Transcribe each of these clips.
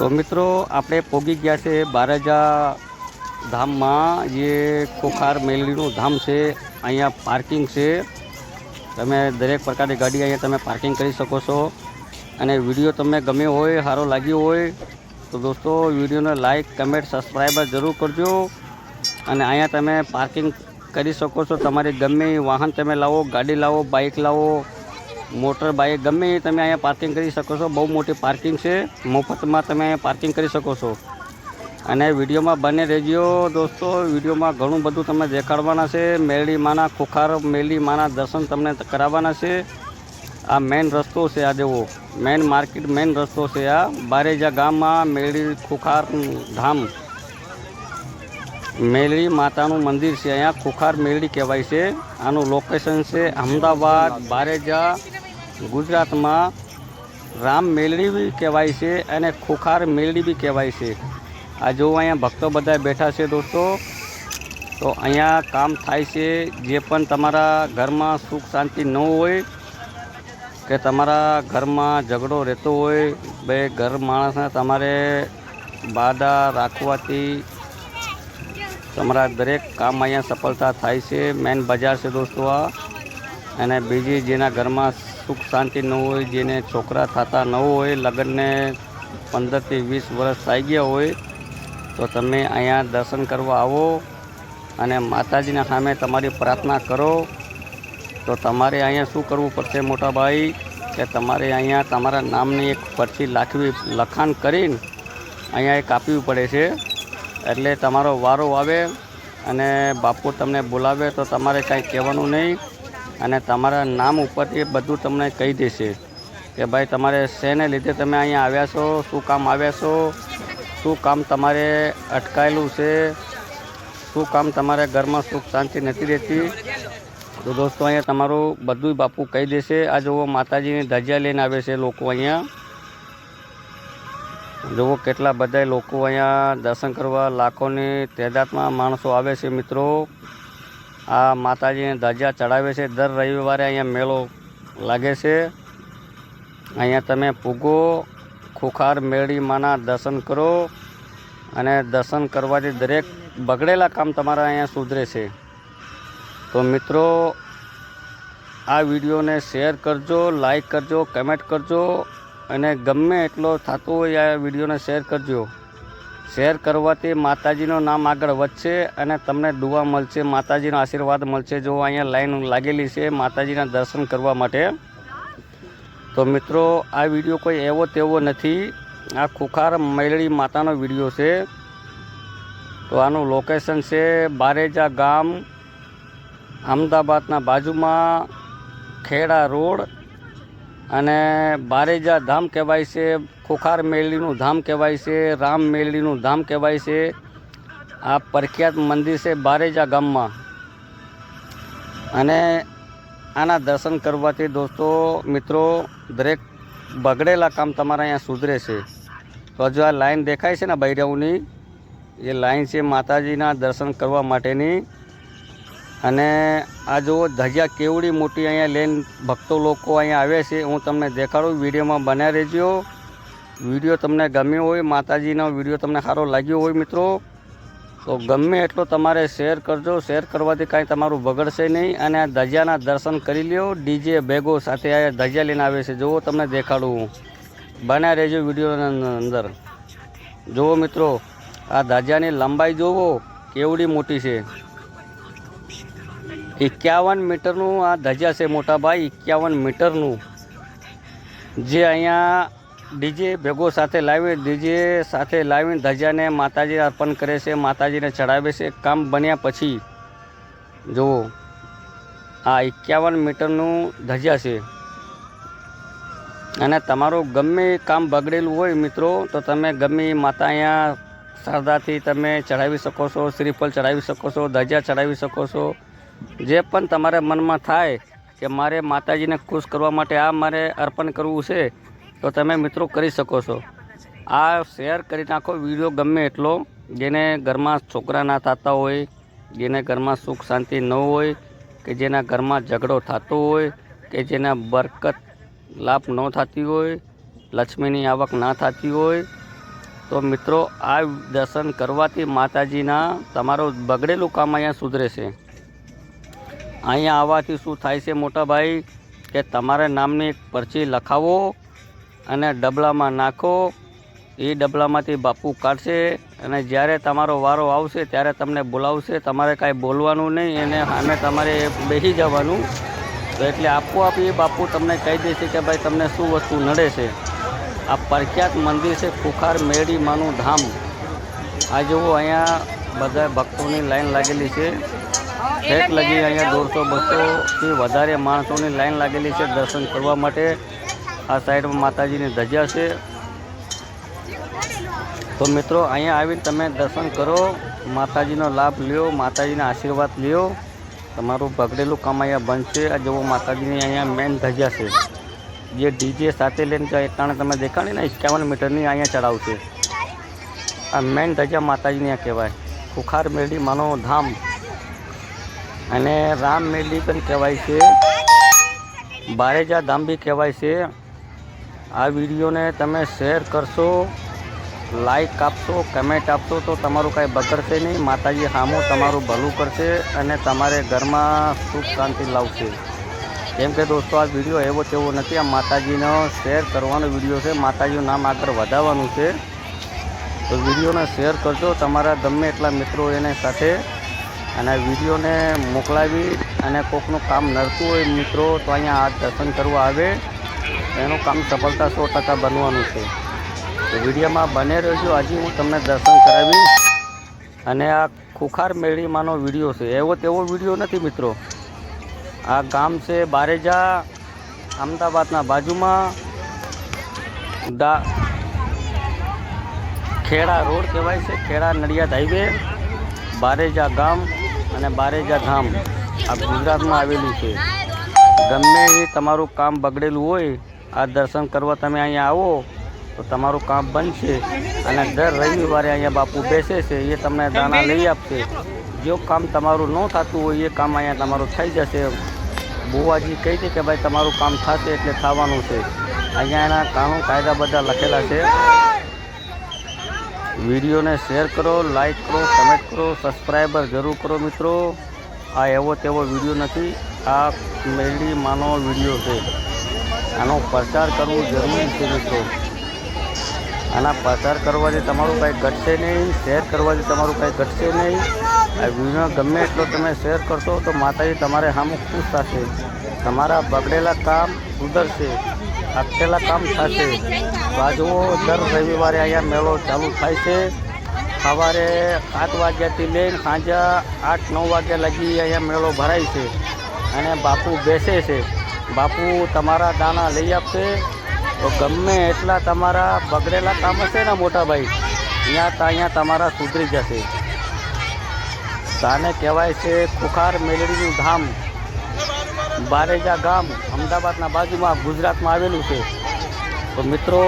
तो मित्रों આપણે પોગી ગયા છે બારેજા ધામમાં જે ખોખાર મેલડીનું ધામ છે। અહીંયા પાર્કિંગ છે, તમે દરેક પ્રકારની ગાડી અહીંયા તમે પાર્કિંગ કરી શકો છો। અને વિડીયો તમને ગમ્યો હોય, સારો લાગ્યો હોય તો દોસ્તો વિડીયોને લાઈક, કમેન્ટ, સબસ્ક્રાઈબર જરૂર કરજો। અને અહીંયા તમે પાર્કિંગ કરી શકો છો। તમારી ગમે વાહન તમે લાવો, ગાડી લાવો, બાઇક લાવો, मोटर बाइक गमे तमे अँ पार्किंग कर सको। बहु मोटी पार्किंग है, मुफ्त में तमे पार्किंग कर सको। अने विडियो में बने रहो दोस्तों। विडियो में घणुं बधुं तमने देखाड़वाना छे। मेलडी माना खोखार मेलडी माना दर्शन तमने करावाना छे। आ मेन रस्तो से आ जेवो मेन मार्केट मेन रस्तो से आ बारेजा गाम में मेलडी खोखार धाम मेलडी मातानु मंदिर से। अँ खोखार मेलडी कहवाय छे। आनु लोकेशन से अहमदाबाद बारेजा गुजरात में राम मेलडी भी कहवाय छे अने खोखार मेलडी भी कहवाय छे। आ जो अँ भक्तों बधा बैठा है दोस्तों, तो अँ काम थाय छे। जे पण तमारा घर में सुख शांति न होय के तमारा घर में झगड़ो रहतो होय, भाई घर माणसने तमारे बाधा राखवाथी तमारा दरेक काम अँ सफलता थाय छे। मेन बजार से दोस्तों आ। अने बीजी जेना घर में सुख शांति न होय, जेने छोकरा थता न होय, लग्न ने 15 થી 20 वर्ष थई गया होय, तो तमे अँ दर्शन करवा आवो अने माताजीना सामे तमारी प्रार्थना करो। तो तमारे अँ शू करवू पड़शे मोटा भाई के तमारे अँ तमारा नामनी एक पर्ची लाखवी लखाण करीने अँ एक आपवी पड़े छे। एटले तमारो वारो आवे अने बापू तमने बोलावे तो तमारे कांई कहेवानुं नहीं अने तमारा नाम उपरथी बधुं तमने कही देशे के भाई तमारे शेने लीधे तमे अहींया आव्या छो, शुं काम आव्या छो, शुं काम तमारे अटकायेलुं छे, शुं काम तमारे घरमां सुख शांति नथी रहती। तो दोस्तों अहींया तमारुं बधुंय बापू कही देशे। आ जोवो माताजीनी धज्जा लईने आवे छे लोको अहींया। जो केटला बधाय लोको अहींया दर्शन करवा लाखोनी तादादमां माणसो आवे छे मित्रों। आ माताजीने धज्जा चढ़ावे छे। दर रविवारे अहींया मेळो लागे छे। अहींया तमे पूगो, खोखार मेलडी माना दर्शन करो अने दर्शन करवाथी दरेक बगड़ेला काम तमारा अहींया सुधरे छे। तो मित्रों आ विडियोने शेर करजो, लाइक करजो, कमेंट करजो अने गमे एटलो थतो होय आ विडियोने शेर करजो। शेर करवाथी माताजीनो नाम आगळ वधशे अने तमने दुआ मळशे, माताजीनो आशीर्वाद मळशे। जो अहींया लाइन लागेली छे माताजीना दर्शन करवा माटे। तो मित्रों आ विडियो कोई एवो तेवो नथी, आ खोखार मेलडी मातानो विडियो छे। तो आनुं लोकेशन छे बारेजा गाम, अहमदाबादना बाजुमां खेड़ा रोड अने बारेजा धाम कहेवाय छे। खोखार मेलडीनुं धाम कहेवाय छे, राम मेलडीनुं धाम कहेवाय छे। आ प्रख्यात मंदिर छे बारेजा गाममां अने आना दर्शन करवाथी दोस्तों मित्रों दरेक बगड़ेला काम तमारा अहींया सुधरे छे। तो जो आ लाइन देखाय छे ने बैराओनी, ये लाइन छे माताजीना दर्शन करवा माटेनी। अने आ जो धज्जा केवड़ी मोटी अहींया लईने भक्तो लोको अहींया आवे छे, हूँ तमने देखाडुं। विडियो में बन्या रहेजो। विडियो तमने गम्यो होय, माताजीनो विडियो तमने सारो लाग्यो होय मित्रों, तो गमे एटलो तमारे शेर करजो। शेर करवाथी कांई तमारुं बगड़शे नहीं। अने आ धज्जाना दर्शन करी ल्यो। डीजे बेगो साथे आ धज्जा लईने आवे छे। जो तमने देखाडुं, बन्या रहेजो विडियोना अंदर। जो मित्रों आ धज्जानी लंबाई जोवो केवड़ी मोटी छे। 51 मीटरनुं आ धज्जा छे मोटा भाई, 51 मीटरनुं। जे अहींया डीजे भेगो साथे लावी, डीजे साथे लावीने धज्जाने माताजी अर्पण करे छे, माताजीने चढ़ावे छे। काम बन्या पछी जो आ 51 मीटरनुं धज्जा छे। अने तमारुं गमे काम बगड़ेलुं होय मित्रों, तो तमे गमे माता अहींया श्रद्धाथी तमे चढ़ावी शको छो। श्रीफल चढ़ावी शको छो, धज्जा चढ़ावी शको छो। जे पण तमारे मनमा थाय के मारे माताजीने खुश करवा माटे आ मारे अर्पण करवुं छे, तो तमे मित्रों करी शको छो। आ शेर करी नाखो विडियो गमे एटलो। जेने घरमां छोकरा ना थता होय, जेने घरमां सुख शांति न होय, के जेना घरमां झगड़ो थतो होय, के जेना बरकत लाभ न थती होय, लक्ष्मीनी आवक ना थती होय, તો મિત્રો આ દર્શન કરવાથી માતાજીના તમારું બગડેલું કામ અહીંયા સુધરે છે। અહીંયા આવવાથી શું થાય છે મોટા ભાઈ કે તમારા નામની એક પરચી લખાવો અને ડબલામાં નાખો। એ ડબલામાંથી બાપુ કાઢશે અને જ્યારે તમારો વારો આવશે ત્યારે તમને બોલાવશે। તમારે કાંઈ બોલવાનું નહીં, એને સામે તમારે બેસી જવાનું। તો એટલે આપોઆપ એ બાપુ તમને કહી દેશે કે ભાઈ તમને શું વસ્તુ નડે છે। આ પ્રખ્યાત મંદિર છે ખુખાર મેરડી માનું ધામ। આ જુઓ અહીંયા બધા ભક્તોની લાઈન લાગેલી છે। ઠેક લગી અહીંયા 150-200થી વધારે માણસોની લાઈન લાગેલી છે દર્શન કરવા માટે। આ સાઈડમાં માતાજીની ધજા છે। તો મિત્રો અહીંયા આવીને તમે દર્શન કરો, માતાજીનો લાભ લ્યો, માતાજીના આશીર્વાદ લ્યો, તમારું બગડેલું કામ અહીંયા બનશે। આ જુઓ માતાજીની અહીંયા મેન ધજા છે, જે ડીજે સાથે લઈને એટલાને તમે દેખાડી ને 51 મીટરની અહીંયા ચડાવશે। આ મેન ધજા માતાજીની આ કહેવાય ખુખાર મેરડી માનો ધામ, અને રામ મેરડી પણ કહેવાય છે, બારેજા ધામ બી કહેવાય છે। આ વિડીયોને તમે શેર કરશો, લાઈક આપશો, કમેન્ટ આપશો તો તમારું કાંઈ બગડશે નહીં। માતાજી સામું તમારું ભલું કરશે અને તમારે ઘરમાં સુખ શાંતિ લાવશે। કેમ કે દોસ્તો આ વિડીયો એવો તેવો નથી, આ માતાજીનો શેર કરવાનો વિડીયો છે, માતાજીનું નામ આગળ વધારવાનું છે। તો વિડીયોને શેર કરજો તમારા ગમે એટલા મિત્રો એને સાથે, અને વિડીયોને મોકલાવી અને કોકનું કામ નડતું હોય મિત્રો તો અહીંયા આ દર્શન કરવા આવે, એનું કામ સફળતા 100% બનવાનું છે। તો વિડીયોમાં બને રહેજો, હજી હું તમને દર્શન કરાવીશ। અને આ ખુખાર મેરડીમાંનો વિડીયો છે, એવો તેવો વિડીયો નથી મિત્રો। આ ગામ છે બારેજા, અમદાવાદના બાજુમાં, ખેડા રોડ કહેવાય છે, ખેડા નડિયાદ હાઈવે, બારેજા ગામ અને બારેજા ધામ આ ગુજરાતમાં આવેલું છે। ગમે એ તમારું કામ બગડેલું હોય, આ દર્શન કરવા તમે અહીંયા આવો તો તમારું કામ બનશે। અને દર રવિવારે અહીંયા બાપુ બેસે છે, એ તમને દાણા લઈ આપશે। જો કામ તમારું ન થતું હોય એ કામ અહીંયા તમારું થઈ જશે। બુવાજી કહી દે કે ભાઈ તમારું કામ થશે એટલે થવાનું છે। અહીંયા એના કાનૂન કાયદા બધા લખેલા છે। વિડીયોને શેર કરો, લાઈક કરો, કમેન્ટ કરો, સબસ્ક્રાઈબર જરૂર કરો મિત્રો। આ એવો તેવો વિડીયો નથી, આ મેરડી માનો વિડીયો છે। આનો પ્રચાર કરવો જરૂરી છે મિત્રો। આના પ્રચાર કરવાથી તમારું કાંઈ ઘટશે નહીં, શેર કરવાથી તમારું કાંઈ ઘટશે નહીં। આ વિડીયો ગમે એટલો તમે શેર કરશો તો માતાજી તમારે સામું ખુશ થશે, તમારા બગડેલા કામ સુધરશે, અટકેલા કામ થશે। તો આ જુઓ દર રવિવારે અહીંયા મેળો ચાલુ થાય છે। સવારે 7 વાગ્યાથી લઈને સાંજે 8-9 વાગ્યા લગી અહીંયા મેળો ભરાય છે અને બાપુ બેસે છે। બાપુ તમારા દાણા લઈ આપશે। તો ગમે એટલા તમારા બગડેલા કામ હશે ને મોટા ભાઈ, અહીંયા તમારા સુધરી જશે। તાને કહેવાય છે ખુખાર મેરડીનું ધામ, બારેજા ગામ, અમદાવાદના બાજુમાં, ગુજરાતમાં આવેલું છે। તો મિત્રો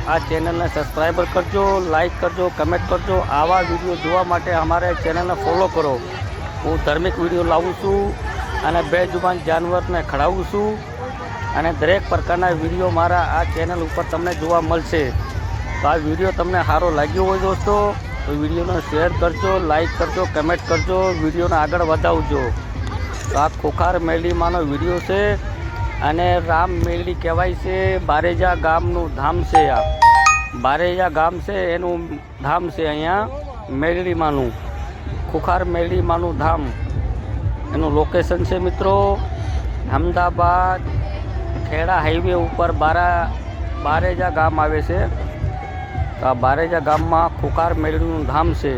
આ ચેનલને સબસ્ક્રાઈબર કરજો, લાઈક કરજો, કમેન્ટ કરજો। આવા વિડીયો જોવા માટે અમારે ચેનલને ફોલો કરો। હું ધાર્મિક વિડીયો લાવું છું અને બેજુબાન જાનવરને ખડાવું છું, અને દરેક પ્રકારના વિડીયો મારા આ ચેનલ ઉપર તમને જોવા મળશે। તો આ વિડીયો તમને સારો લાગ્યો હોય દોસ્તો તો વિડીયોને શેર કરજો, લાઈક કરજો, કમેન્ટ કરજો, વિડીયોને આગળ વધાવજો। તો આ ખુખાર મેરડીમાંનો વિડીયો છે અને રામ મેરડી કહેવાય છે, બારેજા ગામનું ધામ છે। આ બારેજા ગામ છે એનું ધામ છે, અહીંયા મેરડીમાંનું ખુખાર મેરડીમાંનું ધામ એનું લોકેશન છે મિત્રો, અમદાવાદ ખેડા હાઈવે ઉપર બારેજા ગામ આવે છે। તો આ બારેજા ગામમાં ખુખાર મેરડીનું ધામ છે।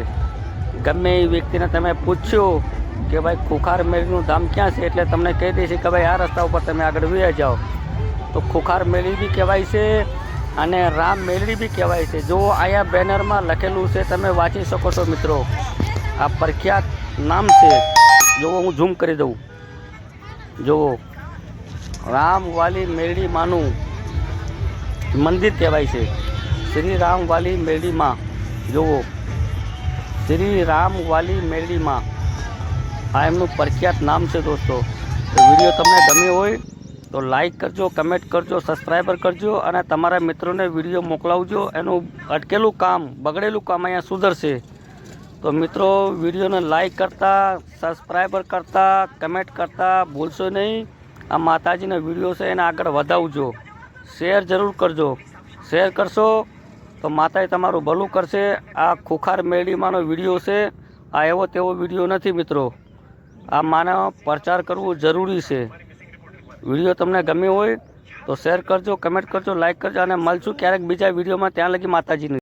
ગમે એ વ્યક્તિને તમે પૂછ્યો કે ભાઈ ખુખાર મેરડીનું ધામ ક્યાં છે એટલે તમને કહી દેશે કે ભાઈ આ રસ્તા ઉપર તમે આગળ વહી જાઓ। તો ખુખાર મેરડી બી કહેવાય છે અને રામ મેરડી બી કહેવાય છે। જો અહીંયા બેનરમાં લખેલું છે, તમે વાંચી શકો છો મિત્રો। આ પ્રખ્યાત નામ છે, જુઓ હું ઝૂમ કરી દઉં, જુઓ રામવાલી મેરડી માનું મંદિર કહેવાય છે, શ્રી રામવાલી મેરડી માં। જુઓ શ્રી રામવાલી મેરડી માં, આ એમનું પ્રખ્યાત નામ છે દોસ્તો। તો વિડીયો તમને ગમ્યો હોય તો લાઈક કરજો, કમેન્ટ કરજો, સબસ્ક્રાઈબર કરજો અને તમારા મિત્રોને વિડીયો મોકલાવજો. એનું અટકેલું કામ, બગડેલું કામ અહીંયા સુધરશે. તો મિત્રો વિડીયોને લાઈક કરતા, સબસ્ક્રાઈબર કરતા, કમેન્ટ કરતા ભૂલશો નહીં. આ માતાજીનો વિડીયો છે એને આગળ વધાવજો. શેર જરૂર કરજો. શેર કરશો તો માતાએ તમારું ભલું કરશે. આ ખુખાર મેળીમાંનો વિડીયો છે. આ એવો તેવો વિડીયો નથી મિત્રો. આ માનો પ્રચાર કરવું જરૂરી છે. વિડીયો તમને ગમ્યો હોય તો શેર કરજો, કમેન્ટ કરજો, લાઈક કરજો અને મળશું ક્યારેક બીજા વિડીયોમાં. ત્યાં લગી માતાજીની